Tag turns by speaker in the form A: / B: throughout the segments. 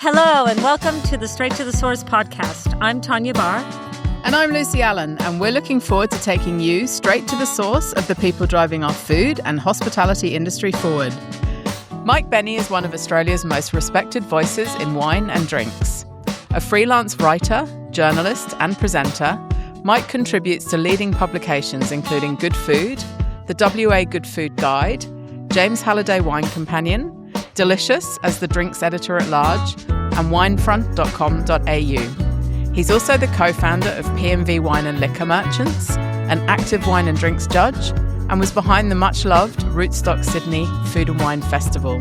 A: Hello and welcome to the Straight to the Source podcast. I'm Tanya Barr.
B: And I'm Lucy Allen, and we're looking forward to taking you straight to the source of the people driving our food and hospitality industry forward. Mike Bennie is one of Australia's most respected voices in wine and drinks. A freelance writer, journalist and presenter, Mike contributes to leading publications including Good Food, the WA Good Food Guide, James Halliday Wine Companion, Delicious as the drinks editor-at-large, and winefront.com.au. He's also the co-founder of PMV Wine and Liquor Merchants, an active wine and drinks judge, and was behind the much-loved Rootstock Sydney Food and Wine Festival.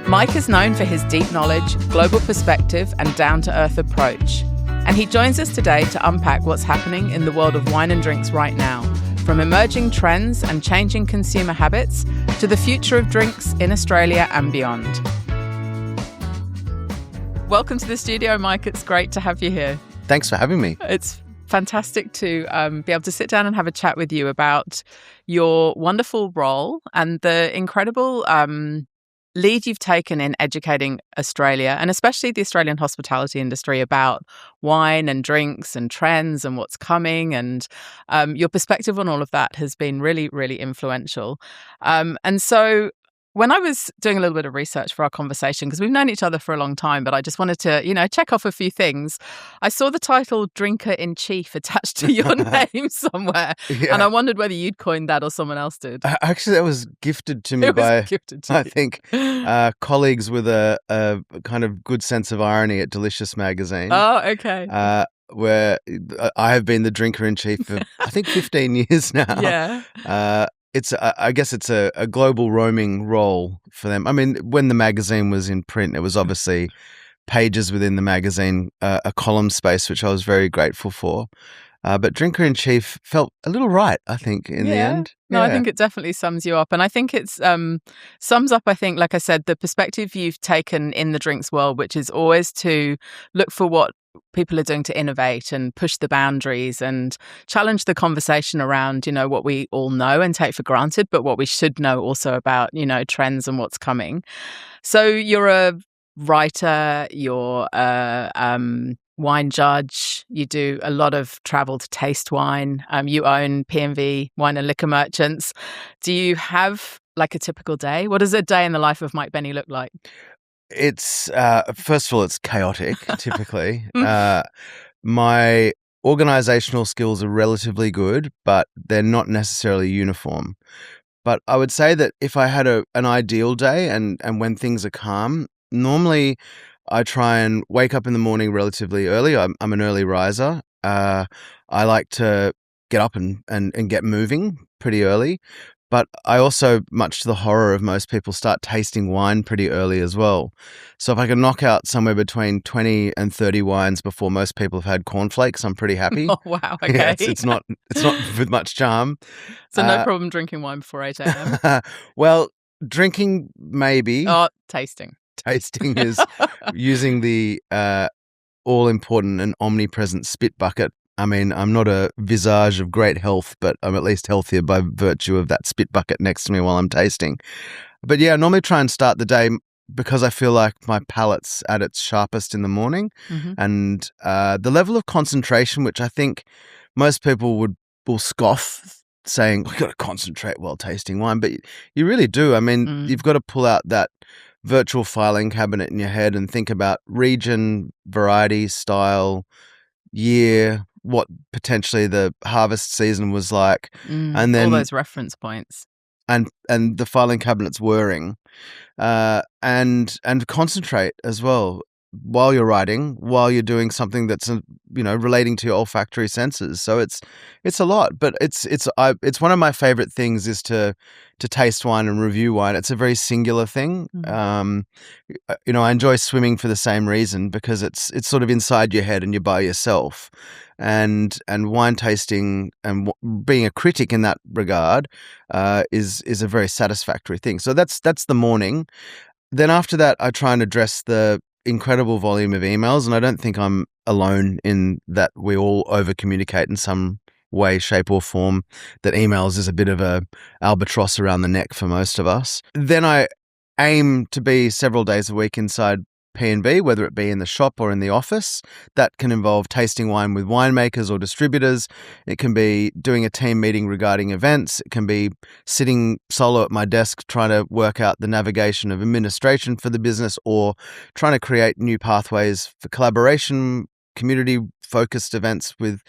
B: Mike is known for his deep knowledge, global perspective, and down-to-earth approach. And he joins us today to unpack what's happening in the world of wine and drinks right now, from emerging trends and changing consumer habits to the future of drinks in Australia and beyond. Welcome to the studio, Mike. It's great to have you here.
C: Thanks for having me.
B: It's fantastic to be able to sit down and have a chat with you about your wonderful role and the incredible lead you've taken in educating Australia, and especially the Australian hospitality industry, about wine and drinks and trends and what's coming. And your perspective on all of that has been really, really influential. And so when I was doing a little bit of research for our conversation, because we've known each other for a long time, but I just wanted to, check off a few things, I saw the title Drinker-in-Chief attached to your name somewhere. Yeah. And I wondered whether you'd coined that or someone else did.
C: Actually, that was gifted to me by, I think, colleagues with a kind of good sense of irony at Delicious magazine.
B: Oh, okay.
C: Where I have been the drinker-in-chief for, I think, 15 years now.
B: Yeah.
C: I guess it's a global roaming role for them. I mean, when the magazine was in print, it was obviously pages within the magazine, a column space, which I was very grateful for. But drinker-in-chief felt a little right, I think, in the end.
B: No, I think it definitely sums you up. And I think it's sums up, I think, like I said, the perspective you've taken in the drinks world, which is always to look for what people are doing to innovate and push the boundaries and challenge the conversation around, what we all know and take for granted, but what we should know also about, trends and what's coming. So you're a writer, you're a wine judge, you do a lot of travel to taste wine, you own PMV Wine and Liquor Merchants. Do you have like a typical day? What does a day in the life of Mike Bennie look like?
C: It's first of all, it's chaotic. Typically, my organizational skills are relatively good, but they're not necessarily uniform. But I would say that if I had an ideal day and when things are calm, normally I try and wake up in the morning relatively early. I'm an early riser. I like to get up and get moving pretty early. But I also, much to the horror of most people, start tasting wine pretty early as well. So if I can knock out somewhere between 20 and 30 wines before most people have had cornflakes, I'm pretty happy.
B: Oh, wow. Okay.
C: Yeah, it's not with much charm.
B: So no problem drinking wine before 8 a.m.?
C: Well, drinking maybe.
B: Oh, tasting.
C: Tasting is using the all-important and omnipresent spit bucket. I mean, I'm not a visage of great health, but I'm at least healthier by virtue of that spit bucket next to me while I'm tasting. But yeah, I normally try and start the day because I feel like my palate's at its sharpest in the morning. Mm-hmm. And the level of concentration, which I think most people will scoff, saying, "I've got to concentrate while tasting wine," but you really do. I mean, you've got to pull out that virtual filing cabinet in your head and think about region, variety, style, year, what potentially the harvest season was like, and then
B: all those reference points,
C: and the filing cabinet's whirring, and concentrate as well while you're writing, while you're doing something that's relating to your olfactory senses. So it's a lot, but it's one of my favorite things is to taste wine and review wine. It's a very singular thing. I enjoy swimming for the same reason, because it's sort of inside your head and you're by yourself. And wine tasting and being a critic in that regard is a very satisfactory thing. So that's the morning. Then after that, I try and address the incredible volume of emails, and I don't think I'm alone in that. We all over-communicate in some way, shape or form, that emails is a bit of a albatross around the neck for most of us. Then I aim to be several days a week inside P&B, whether it be in the shop or in the office. That can involve tasting wine with winemakers or distributors. It can be doing a team meeting regarding events. It can be sitting solo at my desk trying to work out the navigation of administration for the business, or trying to create new pathways for collaboration, community-focused events with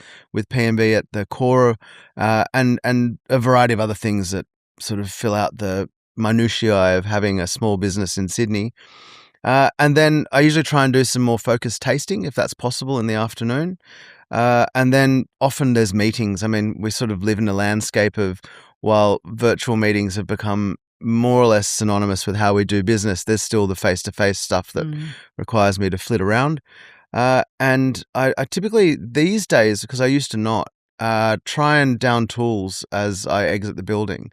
C: P&B at the core, and a variety of other things that sort of fill out the minutiae of having a small business in Sydney. And then I usually try and do some more focused tasting, if that's possible, in the afternoon. And then often there's meetings. I mean, we sort of live in a landscape of, while virtual meetings have become more or less synonymous with how we do business, there's still the face-to-face stuff that requires me to flit around. And I typically, these days, because I used to not, try and down tools as I exit the building.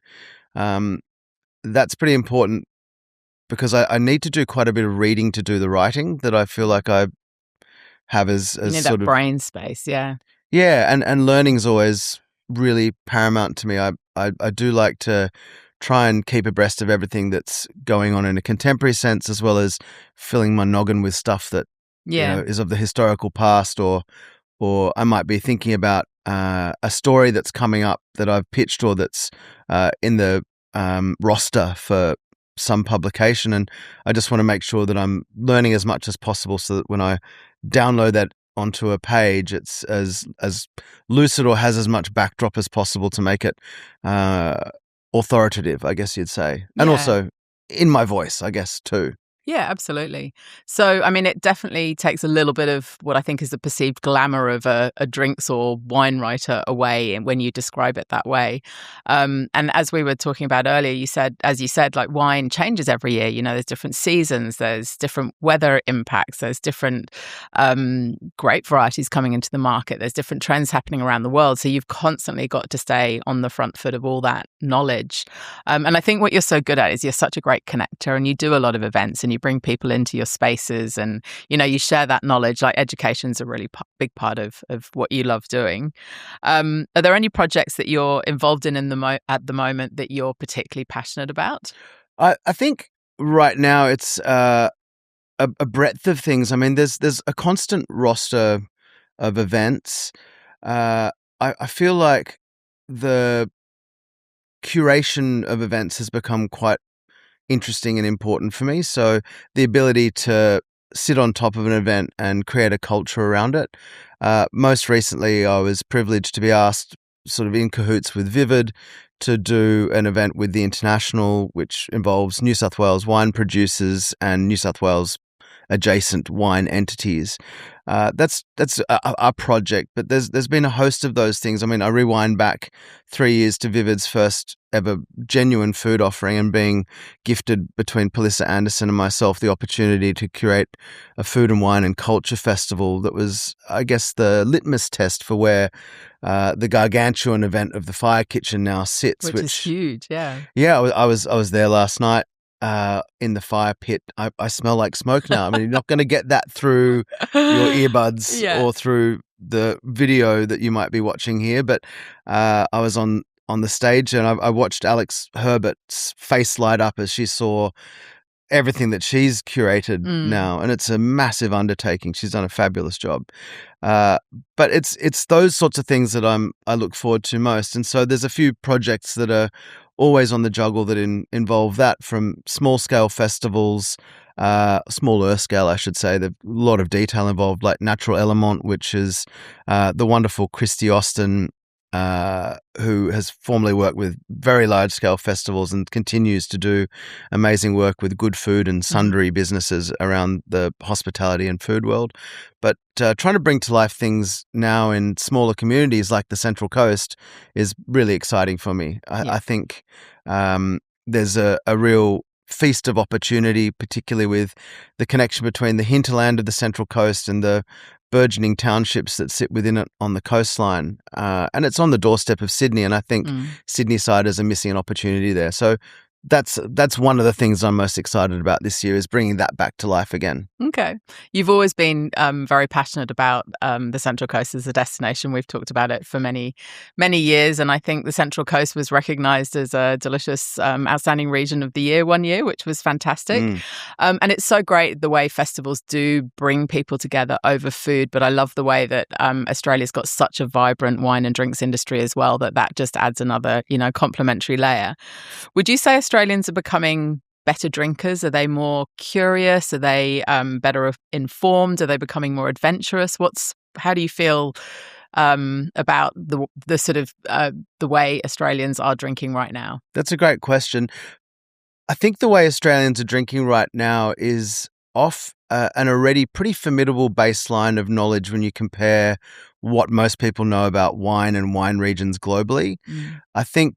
C: That's pretty important, because I need to do quite a bit of reading to do the writing that I feel like I have as
B: You need
C: sort
B: that
C: of
B: brain space, yeah.
C: Yeah, and learning is always really paramount to me. I do like to try and keep abreast of everything that's going on in a contemporary sense, as well as filling my noggin with stuff that is of the historical past, or I might be thinking about a story that's coming up that I've pitched, or that's in the roster for some publication, and I just want to make sure that I'm learning as much as possible, so that when I download that onto a page, it's as lucid or has as much backdrop as possible to make it authoritative, I guess you'd say, and also in my voice, I guess, too.
B: Yeah, absolutely. So, I mean, it definitely takes a little bit of what I think is the perceived glamour of a drinks or wine writer away when you describe it that way. And as we were talking about earlier, as you said, like, wine changes every year. You know, there's different seasons, there's different weather impacts, there's different grape varieties coming into the market, there's different trends happening around the world. So you've constantly got to stay on the front foot of all that knowledge. And I think what you're so good at is you're such a great connector, and you do a lot of events, and you bring people into your spaces, and you share that knowledge. Like, education's a really big part of what you love doing. Are there any projects that you're involved in at the moment that you're particularly passionate about?
C: I think right now it's a breadth of things. I mean, there's a constant roster of events. I feel like the curation of events has become quite interesting and important for me. So the ability to sit on top of an event and create a culture around it. Most recently, I was privileged to be asked, sort of in cahoots with Vivid, to do an event with the International, which involves New South Wales wine producers and New South Wales adjacent wine entities. That's a project, but there's been a host of those things. I mean, I rewind back 3 years to Vivid's first ever genuine food offering, and being gifted between Pelissa Anderson and myself the opportunity to curate a food and wine and culture festival that was, I guess, the litmus test for where the gargantuan event of the Fire Kitchen now sits,
B: Which is huge. Yeah,
C: I was there last night. In the fire pit. I smell like smoke now. I mean, you're not going to get that through your earbuds or through the video that you might be watching here, but I was on the stage, and I watched Alex Herbert's face light up as she saw everything that she's curated now, and it's a massive undertaking. She's done a fabulous job. But it's those sorts of things that I look forward to most, and so there's a few projects that are always on the juggle that involve that, from small scale festivals, smaller scale, I should say. There's a lot of detail involved, like Natural Element, which is the wonderful Christy Austin, who has formerly worked with very large scale festivals and continues to do amazing work with good food and sundry businesses around the hospitality and food world. But trying to bring to life things now in smaller communities like the Central Coast is really exciting for me. I think there's a real feast of opportunity, particularly with the connection between the hinterland of the Central Coast and the burgeoning townships that sit within it on the coastline. And it's on the doorstep of Sydney, and I think Sydney-siders are missing an opportunity there. So that's one of the things I'm most excited about this year, is bringing that back to life again.
B: Okay. You've always been very passionate about the Central Coast as a destination. We've talked about it for many, many years. And I think the Central Coast was recognised as a delicious, outstanding region of the year one year, which was fantastic. And it's so great the way festivals do bring people together over food. But I love the way that Australia's got such a vibrant wine and drinks industry as well, that just adds another, complementary layer. Would you say Australians are becoming better drinkers? Are they more curious? Are they better informed? Are they becoming more adventurous? How do you feel about the sort of the way Australians are drinking right now?
C: That's a great question. I think the way Australians are drinking right now is off an already pretty formidable baseline of knowledge when you compare what most people know about wine and wine regions globally. I think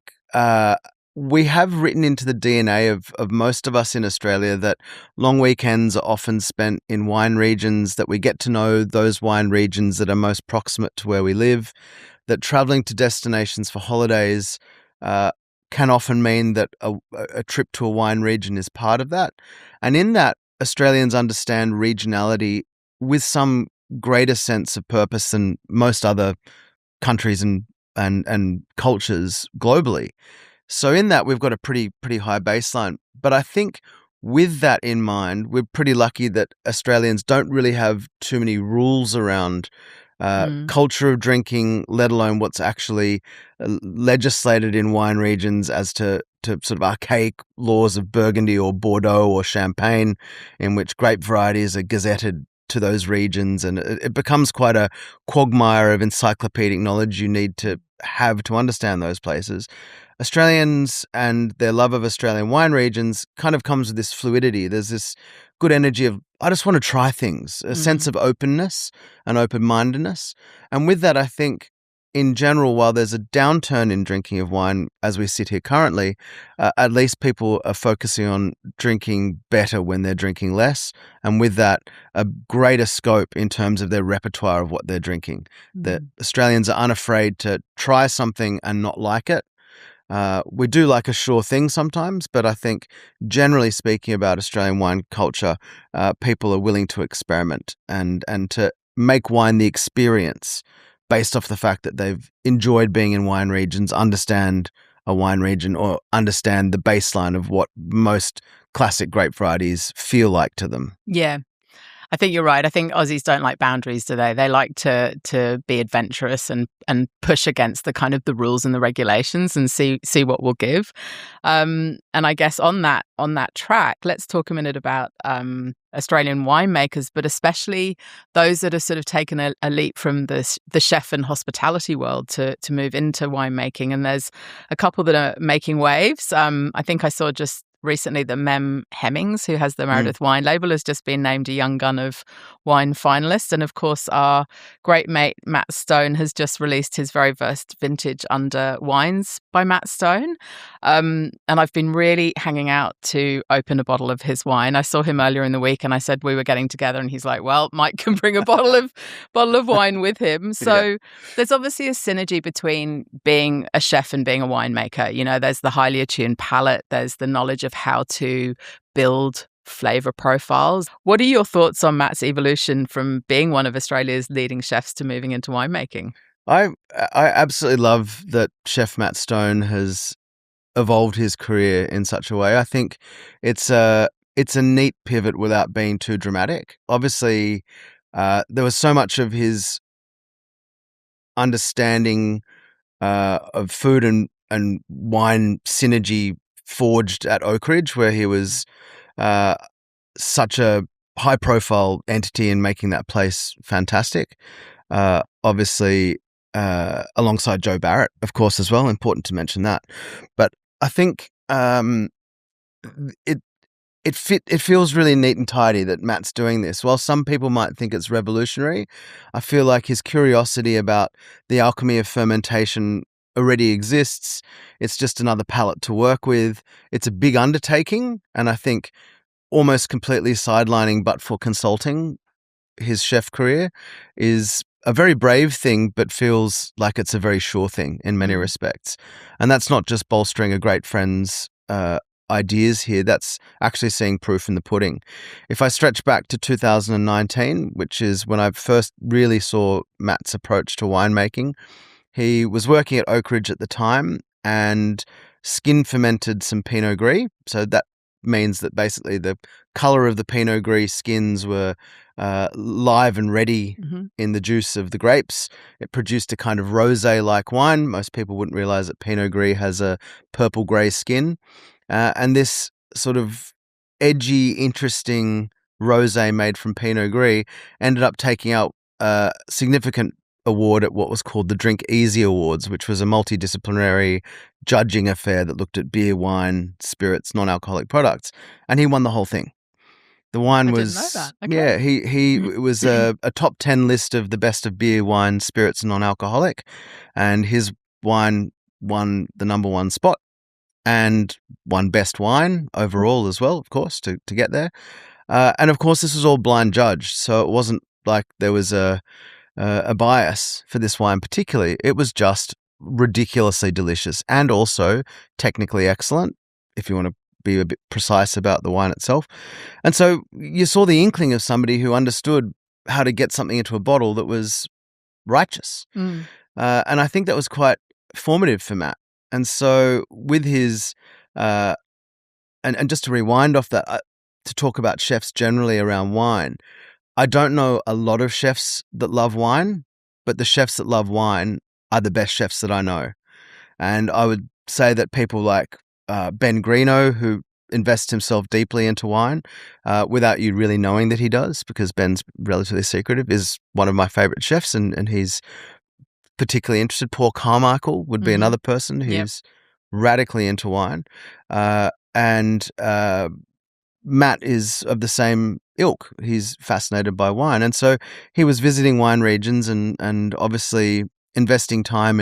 C: we have written into the DNA of most of us in Australia that long weekends are often spent in wine regions, that we get to know those wine regions that are most proximate to where we live, that traveling to destinations for holidays can often mean that a trip to a wine region is part of that. And in that, Australians understand regionality with some greater sense of purpose than most other countries and cultures globally. So in that, we've got a pretty high baseline. But I think with that in mind, we're pretty lucky that Australians don't really have too many rules around culture of drinking, let alone what's actually legislated in wine regions as to sort of archaic laws of Burgundy or Bordeaux or Champagne, in which grape varieties are gazetted to those regions. And it becomes quite a quagmire of encyclopedic knowledge you need to have to understand those places. Australians and their love of Australian wine regions kind of comes with this fluidity. There's this good energy of, I just want to try things, a sense of openness and open-mindedness. And with that, I think, in general, while there's a downturn in drinking of wine as we sit here currently, at least people are focusing on drinking better when they're drinking less. And with that, a greater scope in terms of their repertoire of what they're drinking. That Australians are unafraid to try something and not like it. We do like a sure thing sometimes, but I think generally speaking about Australian wine culture, people are willing to experiment and to make wine the experience based off the fact that they've enjoyed being in wine regions, understand a wine region, or understand the baseline of what most classic grape varieties feel like to them.
B: Yeah. I think you're right. I think Aussies don't like boundaries, do they? They like to be adventurous and push against the kind of the rules and the regulations and see what will give. And I guess on that track, let's talk a minute about Australian winemakers, but especially those that have sort of taken a leap from the chef and hospitality world to move into winemaking. And there's a couple that are making waves. I think I saw just recently that Mem Hemmings, who has the Meredith wine label, has just been named a Young Gun of Wine finalist. And of course, our great mate Matt Stone has just released his very first vintage under wines by Matt Stone. And I've been really hanging out to open a bottle of his wine. I saw him earlier in the week and I said we were getting together and he's like, well, Mike can bring a bottle of wine with him. So there's obviously a synergy between being a chef and being a winemaker. You know, there's the highly attuned palate, there's the knowledge of how to build flavor profiles. What are your thoughts on Matt's evolution from being one of Australia's leading chefs to moving into winemaking?
C: I absolutely love that Chef Matt Stone has evolved his career in such a way. I think it's a neat pivot without being too dramatic. Obviously, there was so much of his understanding of food and wine synergy forged at Oak Ridge, where he was such a high-profile entity in making that place fantastic. Obviously, alongside Joe Barrett, of course, as well. Important to mention that. But I think it feels really neat and tidy that Matt's doing this. While some people might think it's revolutionary, I feel like his curiosity about the alchemy of fermentation already exists. It's just another palette to work with. It's a big undertaking, and I think almost completely sidelining but for consulting his chef career is a very brave thing, but feels like it's a very sure thing in many respects. And that's not just bolstering a great friend's ideas here, that's actually seeing proof in the pudding. If I stretch back to 2019, which is when I first really saw Matt's approach to winemaking, he was working at Oak Ridge at the time and skin fermented some Pinot Gris. So that means that basically the color of the Pinot Gris skins were live and ready in the juice of the grapes. It produced a kind of rosé-like wine. Most people wouldn't realize that Pinot Gris has a purple grey skin. And this sort of edgy, interesting rosé made from Pinot Gris ended up taking out a significant award at what was called the Drink Easy Awards, which was a multidisciplinary judging affair that looked at beer, wine, spirits, non-alcoholic products. And he won the whole thing. The wine was,
B: didn't know that. Okay.
C: it was a top 10 list of the best of beer, wine, spirits, and non-alcoholic. And his wine won the number one spot and won best wine overall as well, of course, to get there. And of course, this was all blind judged. So it wasn't like there was a bias for this wine particularly. It was just ridiculously delicious and also technically excellent, if you want to be a bit precise about the wine itself. And so you saw the inkling of somebody who understood how to get something into a bottle that was righteous. And I think that was quite formative for Matt. And so with his, and just to rewind off that, to talk about chefs generally around wine, I don't know a lot of chefs that love wine, but the chefs that love wine are the best chefs that I know. And I would say that people like Ben Grenache, who invests himself deeply into wine, without you really knowing that he does, because Ben's relatively secretive, is one of my favorite chefs, and he's particularly interested. Paul Carmichael would be another person who's radically into wine. And Matt is of the same ilk. He's fascinated by wine. And so he was visiting wine regions and obviously investing time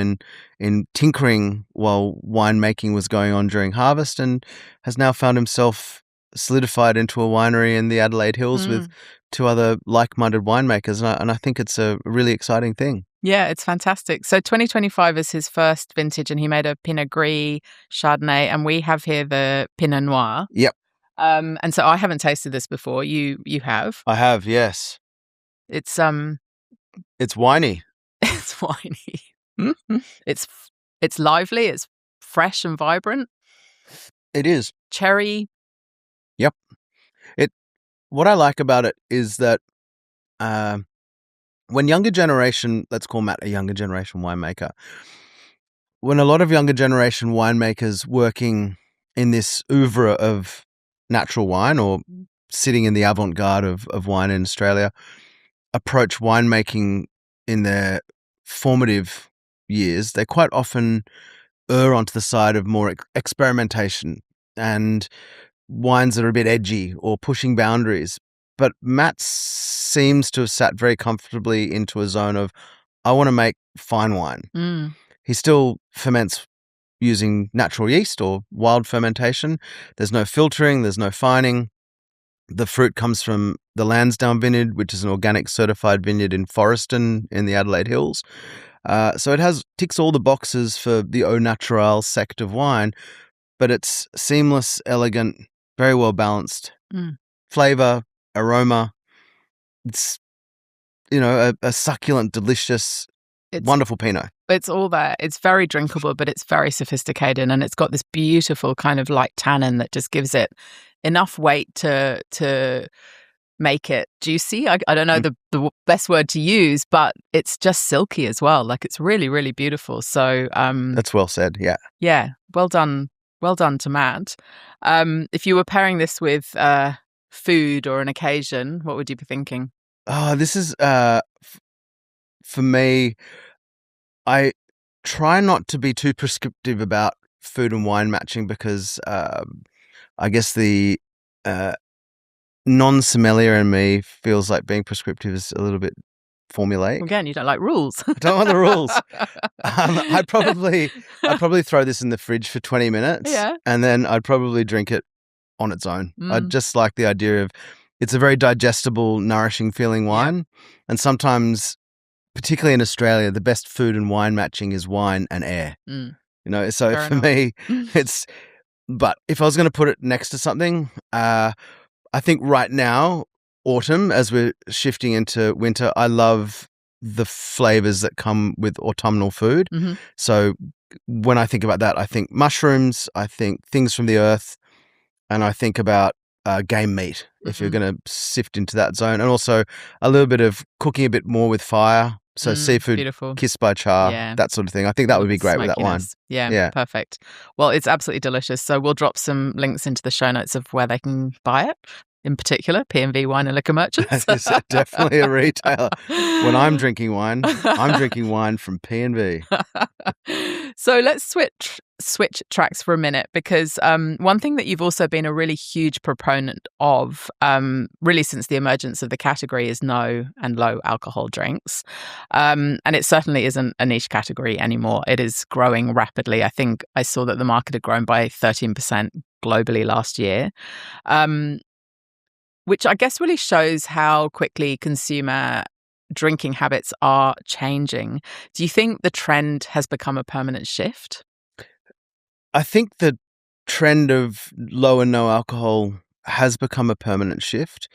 C: in tinkering while winemaking was going on during harvest, and has now found himself solidified into a winery in the Adelaide Hills with two other like-minded winemakers. And I think it's a really exciting thing.
B: Yeah, it's fantastic. So 2025 is his first vintage, and he made a Pinot Gris Chardonnay, and we have here the Pinot Noir.
C: Yep.
B: And so I haven't tasted this before. You have?
C: I have, yes.
B: It's
C: winey.
B: It's winey. It's lively. It's fresh and vibrant.
C: It is.
B: Cherry.
C: Yep. What I like about it is that when younger generation, let's call Matt a younger generation winemaker, when a lot of younger generation winemakers working in this oeuvre of natural wine or sitting in the avant-garde of wine in Australia approach winemaking in their formative years, they quite often err onto the side of more experimentation and wines that are a bit edgy or pushing boundaries. But Matt seems to have sat very comfortably into a zone of, I want to make fine wine. He still ferments using natural yeast or wild fermentation. There's no filtering, there's no fining. The fruit comes from the Lansdowne vineyard, which is an organic certified vineyard in Forreston in the Adelaide Hills. So it ticks all the boxes for the au naturel sect of wine, but it's seamless, elegant, very well balanced. Flavor, aroma. It's, a succulent, delicious, wonderful Pinot.
B: It's all that. It's very drinkable, but it's very sophisticated, and it's got this beautiful kind of light tannin that just gives it enough weight to make it juicy. I don't know the best word to use, but it's just silky as well. Like, it's really, really beautiful. So
C: that's well said. Yeah.
B: Yeah. Well done. Well done to Matt. If you were pairing this with food or an occasion, what would you be thinking?
C: Oh, this is for me. I try not to be too prescriptive about food and wine matching because I guess the non-sommelier in me feels like being prescriptive is a little bit formulaic.
B: Again, you don't like rules.
C: I don't want the rules. I'd probably throw this in the fridge for 20 minutes, and then I'd probably drink it on its own. I'd just like the idea of it's a very digestible, nourishing feeling wine, and sometimes, particularly in Australia, the best food and wine matching is wine and air. So fair for enough. Me, it's But if I was going to put it next to something, I think right now, autumn, as we're shifting into winter, I love the flavors that come with autumnal food.
B: Mm-hmm.
C: So when I think about that, I think mushrooms, I think things from the earth, and I think about game meat, if you're going to sift into that zone. And also a little bit of cooking a bit more with fire. So seafood
B: beautiful.
C: kissed by char, that sort of thing. I think that would be great with that wine.
B: Yeah, perfect. Well, it's absolutely delicious. So we'll drop some links into the show notes of where they can buy it. In particular, P&V Wine and Liquor Merchants.
C: It's definitely a retailer. When I'm drinking wine from P&V.
B: So let's switch tracks for a minute, because one thing that you've also been a really huge proponent of, really since the emergence of the category, is no and low alcohol drinks. And it certainly isn't a niche category anymore. It is growing rapidly. I think I saw that the market had grown by 13% globally last year. Which I guess really shows how quickly consumer drinking habits are changing. Do you think the trend has become a permanent shift?
C: I think the trend of low and no alcohol has become a permanent shift.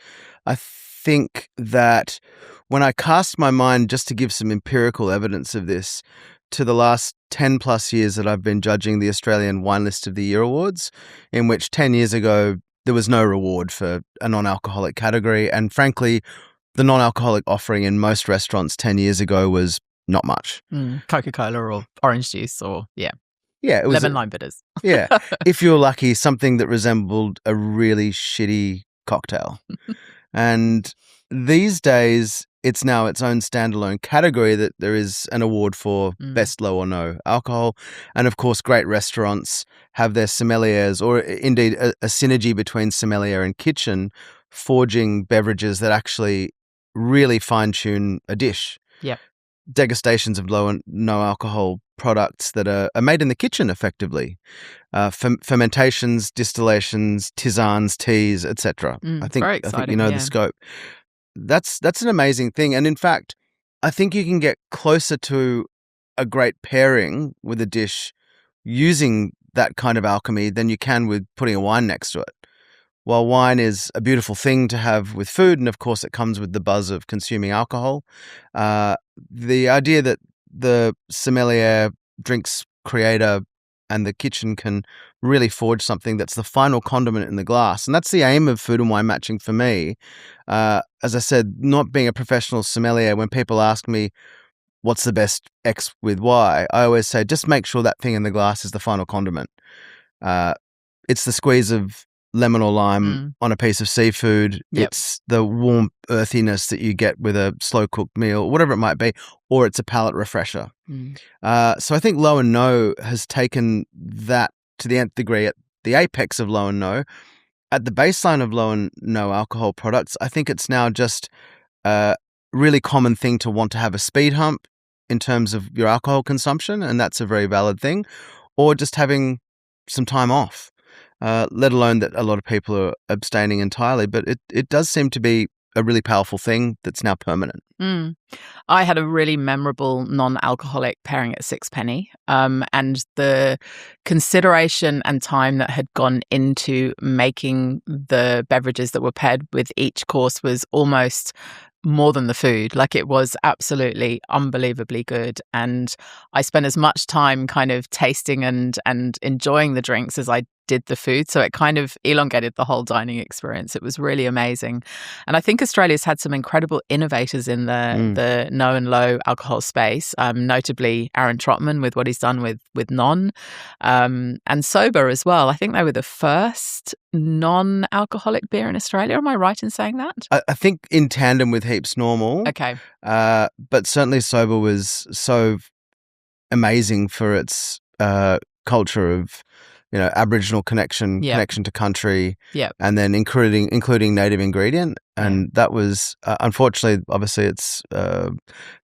C: I think that when I cast my mind, just to give some empirical evidence of this, to the last 10 plus years that I've been judging the Australian Wine List of the Year Awards, in which 10 years ago, there was no reward for a non-alcoholic category. And frankly, the non-alcoholic offering in most restaurants 10 years ago was not much.
B: Coca-Cola or orange juice or,
C: it was
B: lemon lime bitters.
C: If you're lucky, something that resembled a really shitty cocktail. And these days, it's now its own standalone category that there is an award for best low or no alcohol. And of course, great restaurants have their sommeliers, or indeed a synergy between sommelier and kitchen, forging beverages that actually really fine-tune a dish. Degustations of low and no alcohol products that are made in the kitchen effectively. Fermentations, distillations, tisanes, teas, etc. I think you know the scope. That's an amazing thing. And in fact, I think you can get closer to a great pairing with a dish using that kind of alchemy than you can with putting a wine next to it. While wine is a beautiful thing to have with food, and of course it comes with the buzz of consuming alcohol, the idea that the sommelier, drinks creator, and the kitchen can really forge something that's the final condiment in the glass. And that's the aim of food and wine matching for me. As I said, not being a professional sommelier, when people ask me, what's the best X with Y, I always say, just make sure that thing in the glass is the final condiment. It's the squeeze of lemon or lime on a piece of seafood. It's the warm earthiness that you get with a slow-cooked meal, whatever it might be, or it's a palate refresher. So I think low and no has taken that to the nth degree. At the apex of low and no, at the baseline of low and no alcohol products, I think it's now just a really common thing to want to have a speed hump in terms of your alcohol consumption, and that's a very valid thing, or just having some time off. Let alone that a lot of people are abstaining entirely, but it does seem to be a really powerful thing that's now permanent.
B: I had a really memorable non-alcoholic pairing at Sixpenny, and the consideration and time that had gone into making the beverages that were paired with each course was almost more than the food. Like, it was absolutely unbelievably good, and I spent as much time kind of tasting and enjoying the drinks as I did the food, so it kind of elongated the whole dining experience. It was really amazing. And I think Australia's had some incredible innovators in the no and low alcohol space, notably Aaron Trotman with what he's done with non, and Sober as well. I think they were the first non-alcoholic beer in Australia. Am I right in saying that?
C: I think in tandem with Heaps Normal.
B: Okay.
C: But certainly Sober was so amazing for its culture of, Aboriginal connection to country, and then including native ingredient. And that was, unfortunately, obviously it's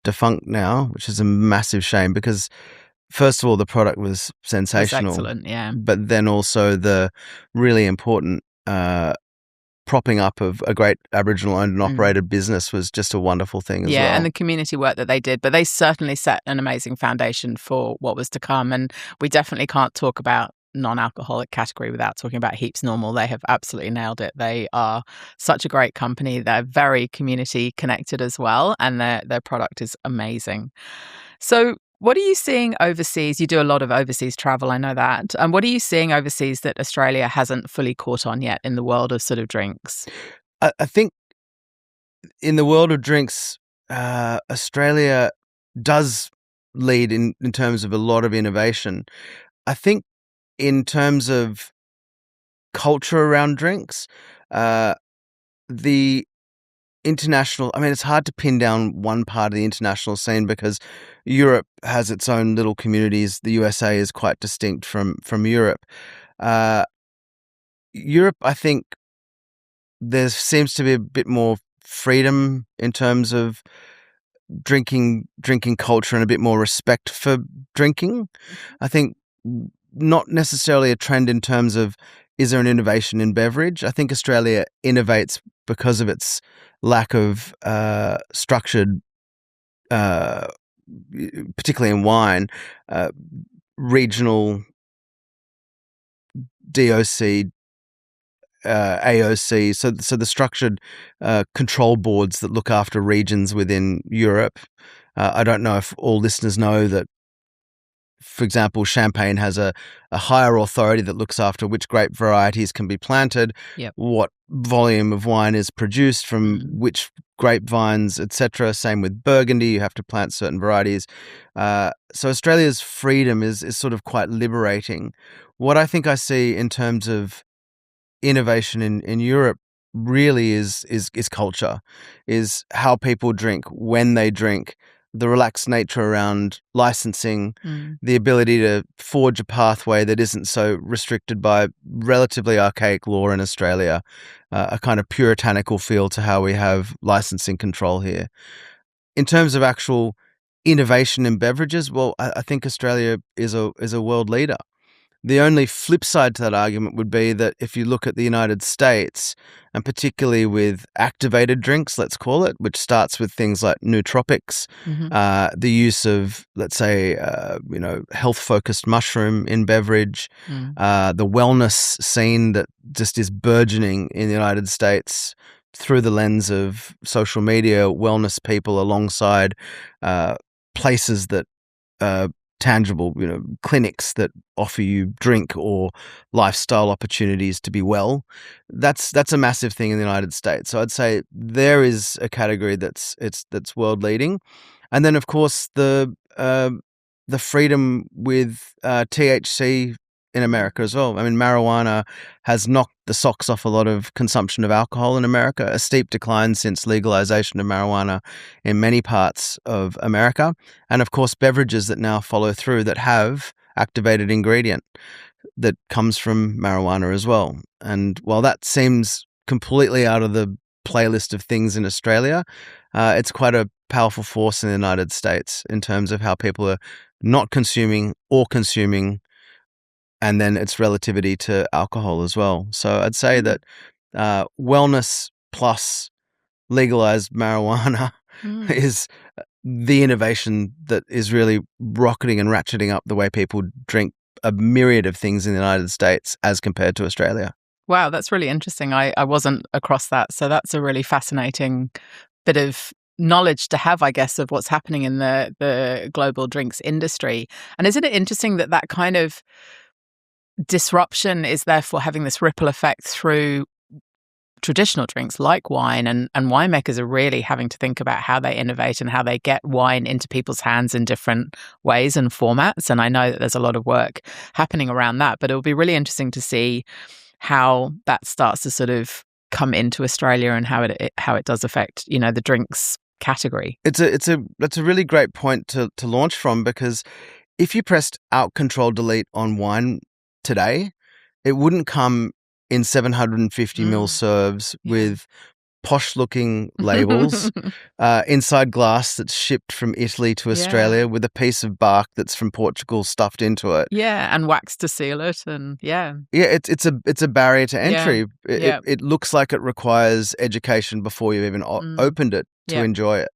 C: defunct now, which is a massive shame, because first of all, the product was sensational.
B: It's excellent,
C: But then also the really important propping up of a great Aboriginal owned and operated business was just a wonderful thing as well.
B: Yeah, and the community work that they did. But they certainly set an amazing foundation for what was to come. And we definitely can't talk about non-alcoholic category without talking about Heaps Normal. They have absolutely nailed it. They are such a great company. They're very community connected as well, and their product is amazing. So what are you seeing overseas? You do a lot of overseas travel, I know that. And what are you seeing overseas that Australia hasn't fully caught on yet in the world of sort of drinks?
C: I think in the world of drinks, Australia does lead in terms of a lot of innovation. I think in terms of culture around drinks, the international, I mean, it's hard to pin down one part of the international scene because Europe has its own little communities. The USA is quite distinct from Europe. Europe, I think there seems to be a bit more freedom in terms of drinking culture and a bit more respect for drinking. I think not necessarily a trend in terms of is there an innovation in beverage. I think Australia innovates because of its lack of structured, particularly in wine, regional DOC, AOC, so the structured control boards that look after regions within Europe. I don't know if all listeners know that, for example, Champagne has a higher authority that looks after which grape varieties can be planted, what volume of wine is produced from which grapevines, etc. Same with Burgundy, you have to plant certain varieties. So Australia's freedom is sort of quite liberating. What I think I see in terms of innovation in Europe really is culture, is how people drink, when they drink, the relaxed nature around licensing, the ability to forge a pathway that isn't so restricted by relatively archaic law in Australia, a kind of puritanical feel to how we have licensing control here. In terms of actual innovation in beverages, well, I think Australia is a world leader. The only flip side to that argument would be that if you look at the United States, and particularly with activated drinks, let's call it, which starts with things like nootropics, the use of, let's say, health-focused mushroom in beverage, the wellness scene that just is burgeoning in the United States through the lens of social media, wellness people alongside places that tangible, clinics that offer you drink or lifestyle opportunities to be well. That's a massive thing in the United States. So I'd say there is a category that's world leading, and then of course the freedom with THC in America as well. I mean, marijuana has knocked the socks off a lot of consumption of alcohol in America, a steep decline since legalization of marijuana in many parts of America. And of course, beverages that now follow through that have activated ingredient that comes from marijuana as well. And while that seems completely out of the playlist of things in Australia, it's quite a powerful force in the United States in terms of how people are not consuming or consuming, and then its relativity to alcohol as well. So I'd say that wellness plus legalized marijuana is the innovation that is really rocketing and ratcheting up the way people drink a myriad of things in the United States as compared to Australia.
B: Wow, that's really interesting. I wasn't across that. So that's a really fascinating bit of knowledge to have, I guess, of what's happening in the global drinks industry. And isn't it interesting that that kind of disruption is therefore having this ripple effect through traditional drinks like wine, and winemakers are really having to think about how they innovate and how they get wine into people's hands in different ways and formats. And I know that there's a lot of work happening around that, but it'll be really interesting to see how that starts to sort of come into Australia and how it does affect, the drinks category.
C: That's a really great point to launch from, because if you pressed Alt Control Delete on wine today, it wouldn't come in 750 ml serves with posh-looking labels, inside glass that's shipped from Italy to Australia with a piece of bark that's from Portugal stuffed into it.
B: Yeah, and wax to seal it, and
C: it's a barrier to entry. It looks like it requires education before you've even opened it to enjoy it.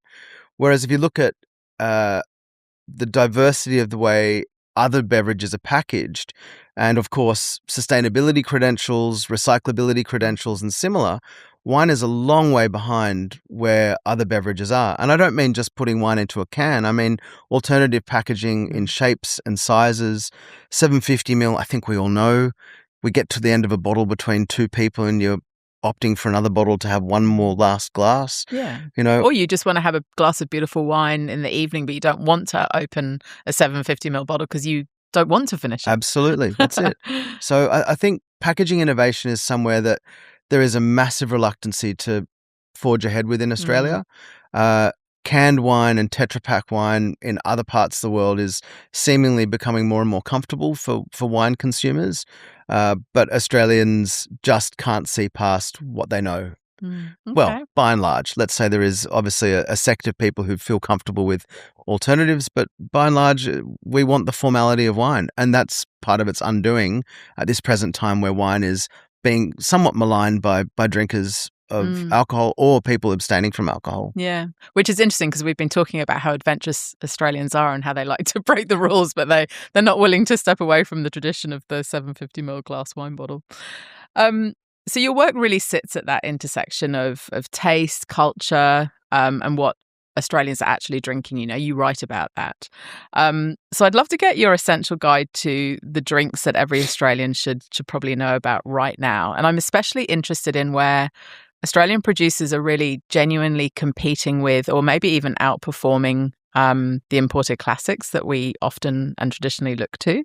C: Whereas if you look at the diversity of the way other beverages are packaged, and of course, sustainability credentials, recyclability credentials, and similar, wine is a long way behind where other beverages are. And I don't mean just putting wine into a can. I mean alternative packaging in shapes and sizes. 750 ml, I think we all know. We get to the end of a bottle between two people and you're opting for another bottle to have one more last glass.
B: Yeah.
C: You know,
B: Or you just want to have a glass of beautiful wine in the evening, but you don't want to open a 750 ml bottle because you don't want to finish it.
C: absolutely. That's it. So I think packaging innovation is somewhere that there is a massive reluctancy to forge ahead with in Australia. Canned wine and Tetra Pak wine in other parts of the world is seemingly becoming more and more comfortable for wine consumers. But Australians just can't see past what they know.
B: Okay.
C: Well, by and large, let's say there is obviously a sect of people who feel comfortable with alternatives, but by and large, we want the formality of wine. And that's part of its undoing at this present time where wine is being somewhat maligned by drinkers of alcohol or people abstaining from alcohol.
B: Yeah, which is interesting because we've been talking about how adventurous Australians are and how they like to break the rules, but they're not willing to step away from the tradition of the 750 ml glass wine bottle. So your work really sits at that intersection of taste, culture, and what Australians are actually drinking. You know, you write about that. So I'd love to get your essential guide to the drinks that every Australian should probably know about right now. And I'm especially interested in where Australian producers are really genuinely competing with, or maybe even outperforming, the imported classics that we often and traditionally look to.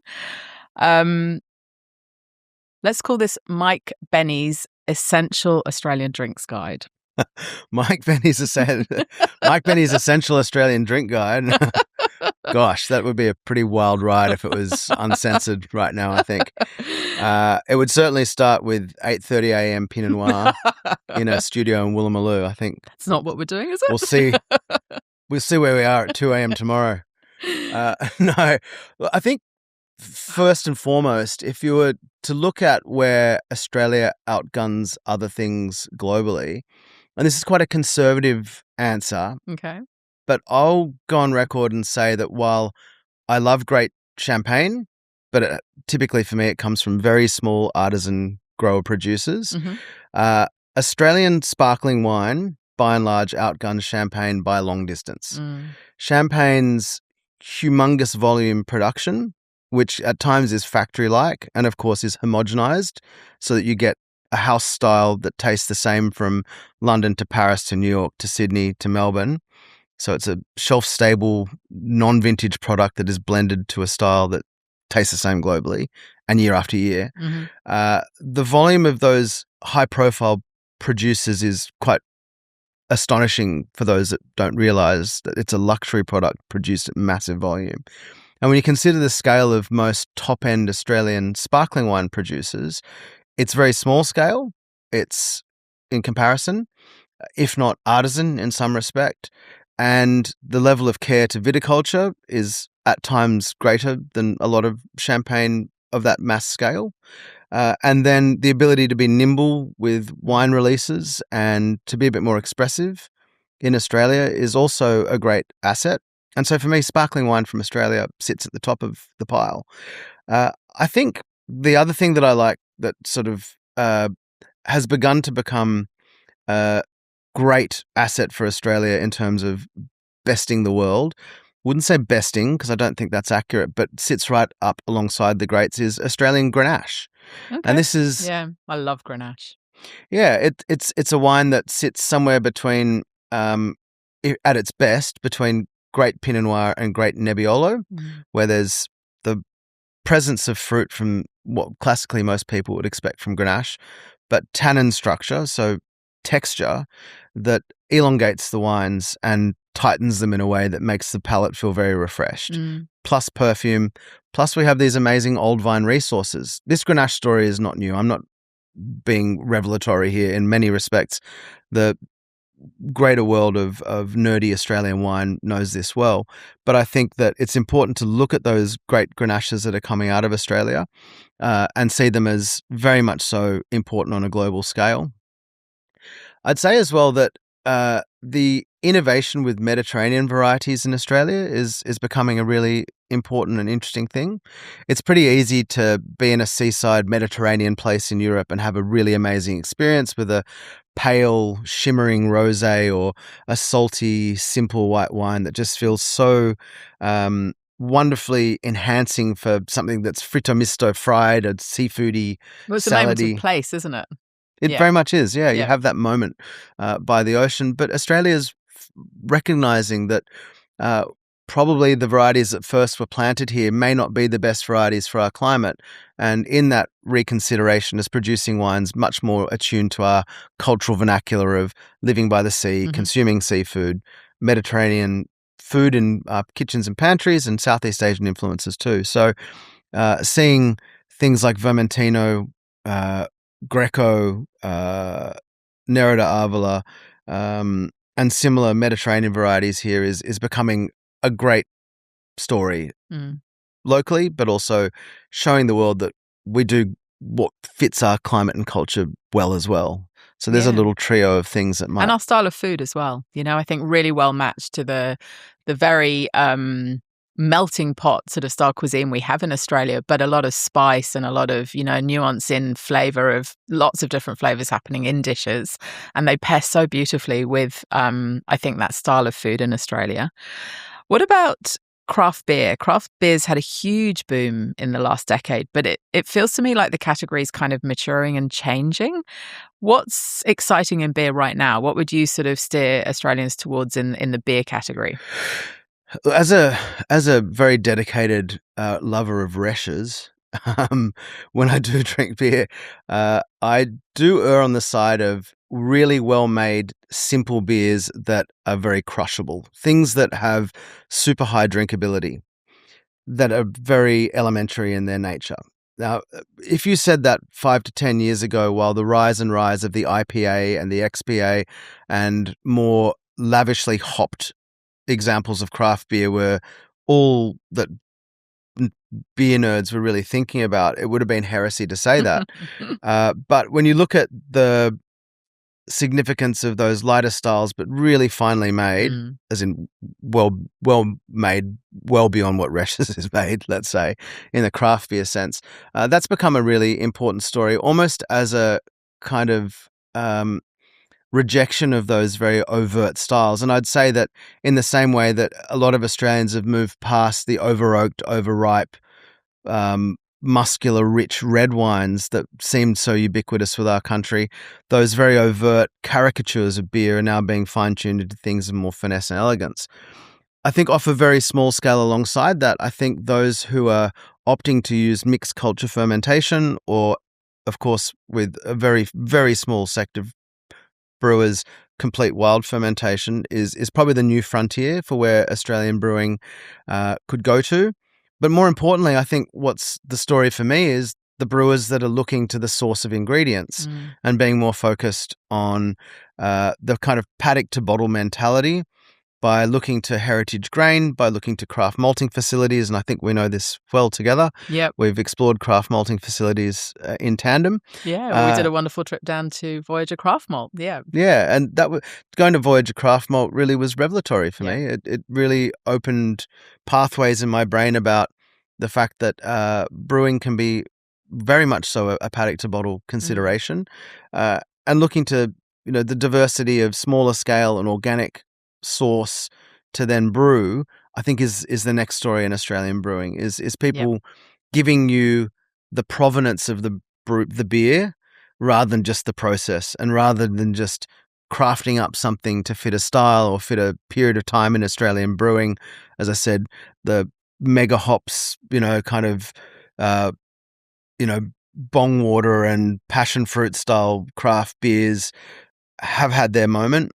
B: Let's call this Mike Bennie's Essential Australian Drinks Guide.
C: Mike Bennie's Essential Australian Drink Guide. Gosh, that would be a pretty wild ride if it was uncensored right now, I think. It would certainly start with 8:30 a.m. Pinot Noir in a studio in Woolloomooloo, I think.
B: That's not what we're doing, is it?
C: We'll see. We'll see where we are at 2 a.m. tomorrow. No, I think first and foremost, if you were to look at where Australia outguns other things globally, and this is quite a conservative answer,
B: Okay.
C: but I'll go on record and say that while I love great champagne, but typically for me it comes from very small artisan grower producers, Australian sparkling wine, by and large, outguns champagne by a long distance. Champagne's humongous volume production, which at times is factory-like and, of course, is homogenized so that you get a house style that tastes the same from London to Paris to New York to Sydney to Melbourne. So it's a shelf-stable, non-vintage product that is blended to a style that tastes the same globally and year after year. The volume of those high-profile producers is quite astonishing for those that don't realize that it's a luxury product produced at massive volume. And when you consider the scale of most top-end Australian sparkling wine producers, it's very small scale. It's, in comparison, if not artisan in some respect. And the level of care to viticulture is at times greater than a lot of champagne of that mass scale. And then the ability to be nimble with wine releases and to be a bit more expressive in Australia is also a great asset. And so for me, sparkling wine from Australia sits at the top of the pile. I think the other thing that I like that sort of has begun to become a great asset for Australia in terms of besting the world, wouldn't say besting because I don't think that's accurate, but sits right up alongside the greats is Australian Grenache.
B: Okay.
C: And this is...
B: Yeah, I love Grenache.
C: Yeah, it's a wine that sits somewhere between, at its best, between great Pinot Noir and great Nebbiolo, where there's the presence of fruit from what classically most people would expect from Grenache, but tannin structure, so texture, that elongates the wines and tightens them in a way that makes the palate feel very refreshed. Plus perfume, plus we have these amazing old vine resources. This Grenache story is not new. I'm not being revelatory here in many respects. The greater world of nerdy Australian wine knows this well, but I think that it's important to look at those great Grenaches that are coming out of Australia and see them as very much so important on a global scale. I'd say as well that the innovation with Mediterranean varieties in Australia is becoming a really important and interesting thing. It's pretty easy to be in a seaside Mediterranean place in Europe and have a really amazing experience with a pale, shimmering rosé or a salty, simple white wine that just feels so wonderfully enhancing for something that's fritto misto fried, a seafoody,
B: Well, it's a moment
C: salady.
B: of place, isn't it?
C: It
B: Yeah.
C: very much is, yeah. You
B: Yeah.
C: have that moment by the ocean. But Australia's recognizing that probably the varieties that first were planted here may not be the best varieties for our climate. And in that reconsideration is producing wines much more attuned to our cultural vernacular of living by the sea, consuming seafood, Mediterranean food in our kitchens and pantries, and Southeast Asian influences too. So seeing things like Vermentino, Greco, Nero d'Avola, and similar Mediterranean varieties here is becoming a great story locally, but also showing the world that we do what fits our climate and culture well as well. So there's a little trio of things that might...
B: And our style of food as well. You know, I think really well matched to the very melting pot sort of style cuisine we have in Australia, but a lot of spice and a lot of, you know, nuance in flavour of lots of different flavours happening in dishes. And they pair so beautifully with, I think, that style of food in Australia. What about craft beer? Craft beer's had a huge boom in the last decade, but it feels to me like the category is kind of maturing and changing. What's exciting in beer right now? What would you sort of steer Australians towards in the beer category?
C: As a very dedicated lover of Reshes, when I do drink beer, I do err on the side of really well-made, simple beers that are very crushable. Things that have super high drinkability, that are very elementary in their nature. Now, if you said that 5 to 10 years ago, while the rise and rise of the IPA and the XPA and more lavishly hopped examples of craft beer were all that beer nerds were really thinking about, it would have been heresy to say that. But when you look at the significance of those lighter styles, but really finely made, as in well made, well beyond what Reshes is made, let's say, in the craft beer sense, that's become a really important story, almost as a kind of rejection of those very overt styles. And I'd say that in the same way that a lot of Australians have moved past the over-oaked, overripe, muscular, rich red wines that seemed so ubiquitous with our country, those very overt caricatures of beer are now being fine-tuned into things of more finesse and elegance. I think off a very small scale alongside that, I think those who are opting to use mixed culture fermentation, or of course with a very, very small sect of brewers, complete wild fermentation is probably the new frontier for where Australian brewing could go to. But more importantly, I think what's the story for me is the brewers that are looking to the source of ingredients and being more focused on the kind of paddock to bottle mentality by looking to heritage grain, by looking to craft malting facilities. And I think we know this well together.
B: Yep.
C: We've explored craft malting facilities in tandem.
B: Yeah, well, we did a wonderful trip down to Voyager Craft Malt. Yeah.
C: Yeah, and that was going to Voyager Craft Malt really was revelatory for me. It really opened pathways in my brain about the fact that brewing can be very much so a paddock to bottle consideration, and looking to, you know, the diversity of smaller scale and organic source to then brew, I think is the next story in Australian brewing is people giving you the provenance of the beer rather than just the process, and rather than just crafting up something to fit a style or fit a period of time in Australian brewing. As I said, the mega hops, you know, kind of bong water and passion fruit style craft beers have had their moment.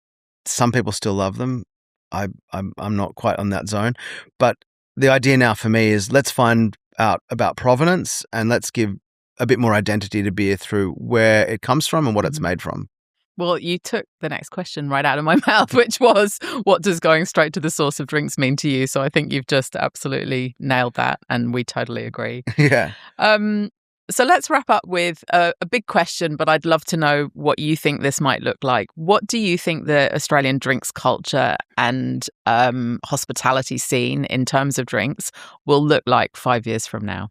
C: Some people still love them. I'm not quite on that zone. But the idea now for me is let's find out about provenance and let's give a bit more identity to beer through where it comes from and what it's made from.
B: Well, you took the next question right out of my mouth, which was, what does going straight to the source of drinks mean to you? So I think you've just absolutely nailed that, and we totally agree.
C: Yeah.
B: So let's wrap up with a big question, but I'd love to know what you think this might look like. What do you think the Australian drinks culture and hospitality scene in terms of drinks will look like 5 years from now?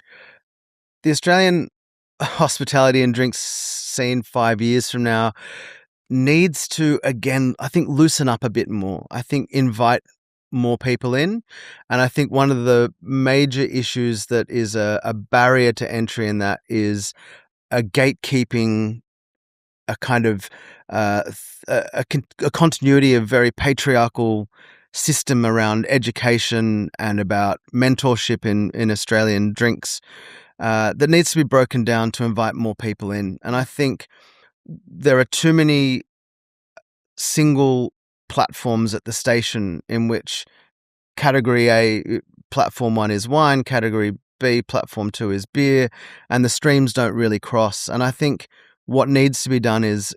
C: The Australian hospitality and drinks scene 5 years from now needs to, again, I think, loosen up a bit more. I think invite more people in. And I think one of the major issues that is a barrier to entry in that is a gatekeeping, a kind of a continuity of very patriarchal system around education and about mentorship in Australian drinks that needs to be broken down to invite more people in. And I think there are too many single platforms at the station in which category A, platform 1 is wine, category B, platform 2 is beer, and the streams don't really cross. And I think what needs to be done is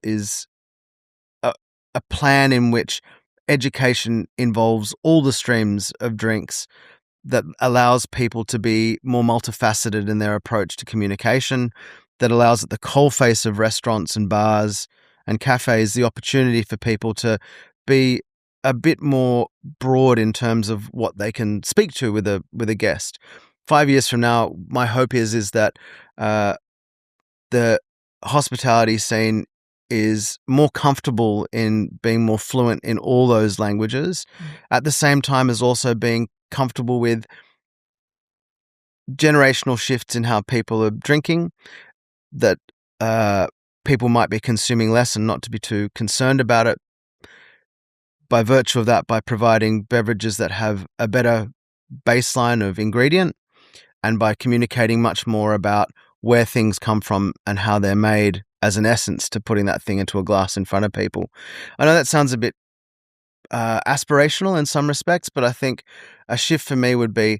C: a plan in which education involves all the streams of drinks, that allows people to be more multifaceted in their approach to communication, that allows at the coalface of restaurants and bars and cafes the opportunity for people to be a bit more broad in terms of what they can speak to with a guest. 5 years from now, my hope is that the hospitality scene is more comfortable in being more fluent in all those languages, at the same time as also being comfortable with generational shifts in how people are drinking, that people might be consuming less and not to be too concerned about it. By virtue of that, by providing beverages that have a better baseline of ingredient, and by communicating much more about where things come from and how they're made as an essence to putting that thing into a glass in front of people. I know that sounds a bit aspirational in some respects, but I think a shift for me would be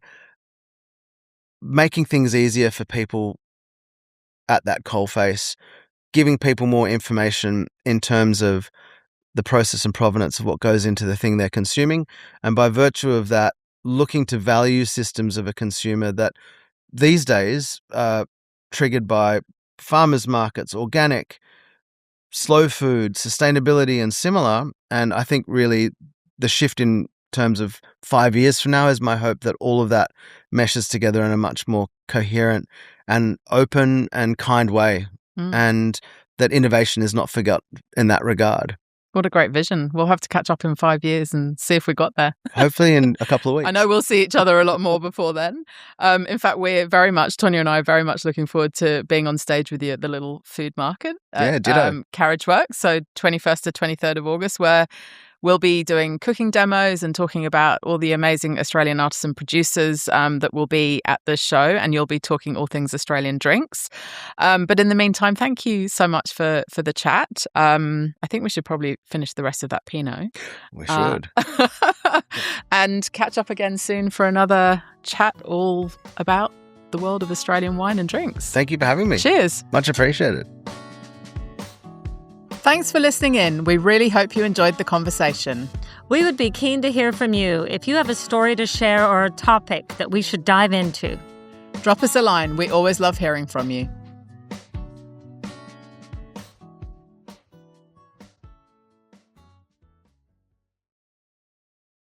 C: making things easier for people at that coalface, giving people more information in terms of the process and provenance of what goes into the thing they're consuming, and by virtue of that, looking to value systems of a consumer that these days are triggered by farmers markets, organic, slow food, sustainability, and similar. And I think really the shift in terms of 5 years from now is my hope that all of that meshes together in a much more coherent and open and kind way, and that innovation is not forgot in that regard.
B: What a great vision. We'll have to catch up in 5 years and see if we got there.
C: Hopefully in a couple of weeks.
B: I know we'll see each other a lot more before then. In fact, Tonya and I are very much looking forward to being on stage with you at the little food market at Carriage Works. So 21st to 23rd of August, where we'll be doing cooking demos and talking about all the amazing Australian artisan producers that will be at the show, and you'll be talking all things Australian drinks. But in the meantime, thank you so much for the chat. I think we should probably finish the rest of that Pinot.
C: We should.
B: And catch up again soon for another chat all about the world of Australian wine and drinks.
C: Thank you for having me.
B: Cheers.
C: Much appreciated.
B: Thanks for listening in. We really hope you enjoyed the conversation.
A: We would be keen to hear from you if you have a story to share or a topic that we should dive into.
B: Drop us a line. We always love hearing from you.